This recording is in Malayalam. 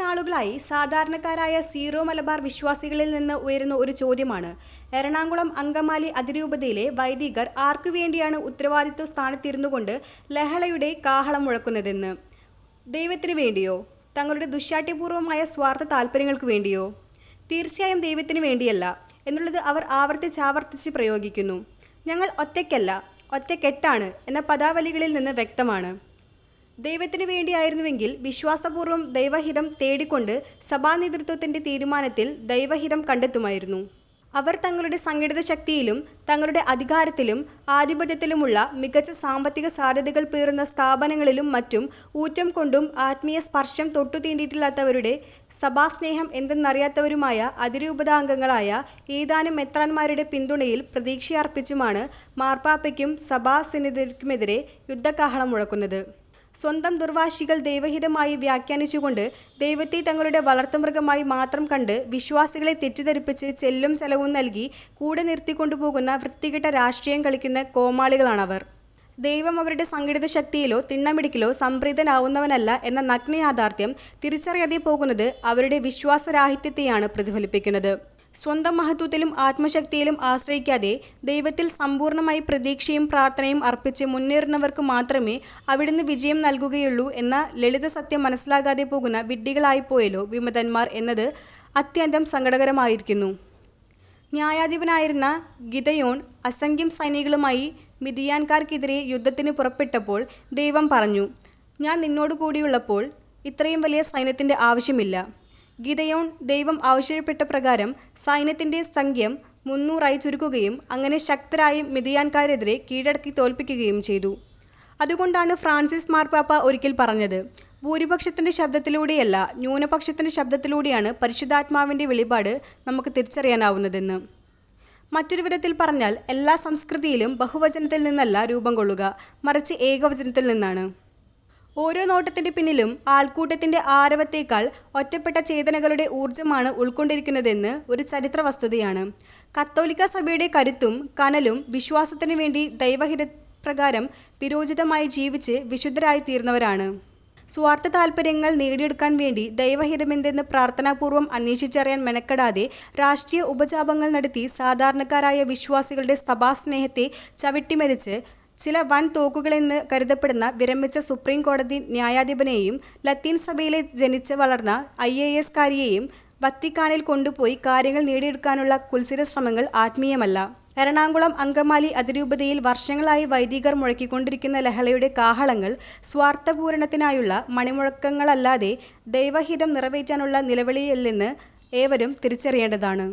നാളുകളായി സാധാരണക്കാരായ സീറോ മലബാർ വിശ്വാസികളിൽ നിന്ന് ഉയരുന്ന ഒരു ചോദ്യമാണ്, എറണാകുളം അങ്കമാലി അതിരൂപതയിലെ വൈദികർ ആർക്കു വേണ്ടിയാണ് ഉത്തരവാദിത്വ സ്ഥാനത്തിരുന്നുകൊണ്ട് ലഹളയുടെ കാഹളം മുഴക്കുന്നതെന്ന്. ദൈവത്തിന് വേണ്ടിയോ? തങ്ങളുടെ ദുശ്ശാഠ്യപൂർവമായ സ്വാർത്ഥ താല്പര്യങ്ങൾക്ക് വേണ്ടിയോ? തീർച്ചയായും ദൈവത്തിന് വേണ്ടിയല്ല എന്നുള്ളത് അവർ ആവർത്തിച്ച് പ്രയോഗിക്കുന്നു. ഞങ്ങൾ ഒറ്റയ്ക്കല്ല, ഒറ്റക്കെട്ടാണ് എന്ന പദാവലികളിൽ നിന്ന് വ്യക്തമാണ്. ദൈവത്തിന് വേണ്ടിയായിരുന്നുവെങ്കിൽ വിശ്വാസപൂർവ്വം ദൈവഹിതം തേടിക്കൊണ്ട് സഭാനേതൃത്വത്തിൻ്റെ തീരുമാനത്തിൽ ദൈവഹിതം കണ്ടെത്തുമായിരുന്നു. അവർ തങ്ങളുടെ സംഘടിത ശക്തിയിലും തങ്ങളുടെ അധികാരത്തിലും ആധിപത്യത്തിലുമുള്ള മികച്ച സാമ്പത്തിക സാധ്യതകൾ പേറുന്ന സ്ഥാപനങ്ങളിലും മറ്റും ഊറ്റം കൊണ്ടും ആത്മീയ സ്പർശം തൊട്ടു തീണ്ടിയിട്ടില്ലാത്തവരുടെ സഭാസ്നേഹം എന്തെന്നറിയാത്തവരുമായ അതിരൂപതാംഗങ്ങളായ ഏതാനും മെത്രാന്മാരുടെ പിന്തുണയിൽ പ്രതീക്ഷയർപ്പിച്ചുമാണ് മാർപ്പാപ്പയ്ക്കും സഭാസന്നിധിക്കുമെതിരെ യുദ്ധകാഹളം മുഴക്കുന്നത്. സ്വന്തം ദുർവാശികൾ ദൈവഹിതമായി വ്യാഖ്യാനിച്ചുകൊണ്ട് ദൈവത്തെ തങ്ങളുടെ വളർത്തുമൃഗമായി മാത്രം കണ്ട് വിശ്വാസികളെ തെറ്റിദ്ധരിപ്പിച്ച് ചെല്ലും ചെലവും നൽകി കൂടെ നിർത്തിക്കൊണ്ടുപോകുന്ന വൃത്തികെട്ട രാഷ്ട്രീയം കളിക്കുന്ന കോമാളികളാണവർ. ദൈവം അവരുടെ സംഘടിത ശക്തിയിലോ തിണ്ണമിടിക്കിലോ സംപ്രീതനാവുന്നവനല്ല എന്ന നഗ്ന യാഥാർത്ഥ്യം തിരിച്ചറിയാതെ പോകുന്നത് അവരുടെ വിശ്വാസരാഹിത്യത്തെയാണ് പ്രതിഫലിപ്പിക്കുന്നത്. സ്വന്തം മഹത്വത്തിലും ആത്മശക്തിയിലും ആശ്രയിക്കാതെ ദൈവത്തിൽ സമ്പൂർണ്ണമായി പ്രതീക്ഷയും പ്രാർത്ഥനയും അർപ്പിച്ച് മുന്നേറുന്നവർക്ക് മാത്രമേ അവിടുന്ന് വിജയം നൽകുകയുള്ളൂ എന്ന ലളിത സത്യം മനസ്സിലാകാതെ പോകുന്ന വിഡ്ഢികളായിപ്പോയല്ലോ വിമതന്മാർ എന്നത് അത്യന്തം സങ്കടകരമായിരിക്കുന്നു. ന്യായാധിപനായിരുന്ന ഗിദെയോൻ അസംഖ്യം സൈനികളുമായി മിദിയാൻകാർക്കെതിരെ യുദ്ധത്തിന് പുറപ്പെട്ടപ്പോൾ ദൈവം പറഞ്ഞു, ഞാൻ നിന്നോട് കൂടിയുള്ളപ്പോൾ ഇത്രയും വലിയ സൈന്യത്തിൻ്റെ ആവശ്യമില്ല. ഗിദെയോൻ ദൈവം ആവശ്യപ്പെട്ട പ്രകാരം സൈന്യത്തിൻ്റെ സംഖ്യം 300 ചുരുക്കുകയും അങ്ങനെ ശക്തരായി മിദിയാൻകാരെതിരെ കീഴടക്കി തോൽപ്പിക്കുകയും ചെയ്തു. അതുകൊണ്ടാണ് ഫ്രാൻസിസ് മാർപ്പാപ്പ ഒരിക്കൽ പറഞ്ഞത്, ഭൂരിപക്ഷത്തിൻ്റെ ശബ്ദത്തിലൂടെയല്ല ന്യൂനപക്ഷത്തിൻ്റെ ശബ്ദത്തിലൂടെയാണ് പരിശുദ്ധാത്മാവിൻ്റെ വെളിപാട് നമുക്ക് തിരിച്ചറിയാനാവുന്നതെന്ന്. മറ്റൊരു വിധത്തിൽ പറഞ്ഞാൽ എല്ലാ സംസ്കൃതിയിലും ബഹുവചനത്തിൽ നിന്നല്ല രൂപം കൊള്ളുക, മറിച്ച് ഏകവചനത്തിൽ നിന്നാണ്. ഓരോ നോട്ടത്തിൻ്റെ പിന്നിലും ആൾക്കൂട്ടത്തിൻ്റെ ആരവത്തേക്കാൾ ഒറ്റപ്പെട്ട ചേതനകളുടെ ഊർജ്ജമാണ് ഉൾക്കൊണ്ടിരിക്കുന്നതെന്ന് ഒരു ചരിത്ര വസ്തുതയാണ്. കത്തോലിക്ക സഭയുടെ കരുത്തും കനലും വിശ്വാസത്തിന് വേണ്ടി ദൈവഹിതപ്രകാരം തിരോചിതമായി ജീവിച്ച് വിശുദ്ധരായി തീർന്നവരാണ്. സ്വാർത്ഥ താൽപ്പര്യങ്ങൾ നേടിയെടുക്കാൻ വേണ്ടി ദൈവഹിതമെന്തെന്ന് പ്രാർത്ഥനാപൂർവ്വം അന്വേഷിച്ചറിയാൻ മെനക്കെടാതെ രാഷ്ട്രീയ ഉപജാപങ്ങൾ നടത്തി സാധാരണക്കാരായ വിശ്വാസികളുടെ സഭാസ്നേഹത്തെ ചവിട്ടിമരിച്ച് ചില വൻ തോക്കുകളെന്ന് കരുതപ്പെടുന്ന വിരമിച്ച സുപ്രീം കോടതി ന്യായാധിപനെയും ലത്തീൻ സഭയിലെ ജനിച്ച് വളർന്ന IAS കാരിയെയും വത്തിക്കാനിൽ കൊണ്ടുപോയി കാര്യങ്ങൾ നേടിയെടുക്കാനുള്ള കുൽസിത ശ്രമങ്ങൾ ആത്മീയമല്ല. എറണാകുളം അങ്കമാലി അതിരൂപതയിൽ വർഷങ്ങളായി വൈദികർ മുഴക്കിക്കൊണ്ടിരിക്കുന്ന ലഹളയുടെ കാഹളങ്ങൾ സ്വാർത്ഥപൂരണത്തിനായുള്ള മണിമുഴക്കങ്ങളല്ലാതെ ദൈവഹിതം നിറവേറ്റാനുള്ള നിലവിളിയല്ലെന്ന് ഏവരും തിരിച്ചറിയേണ്ടതാണ്.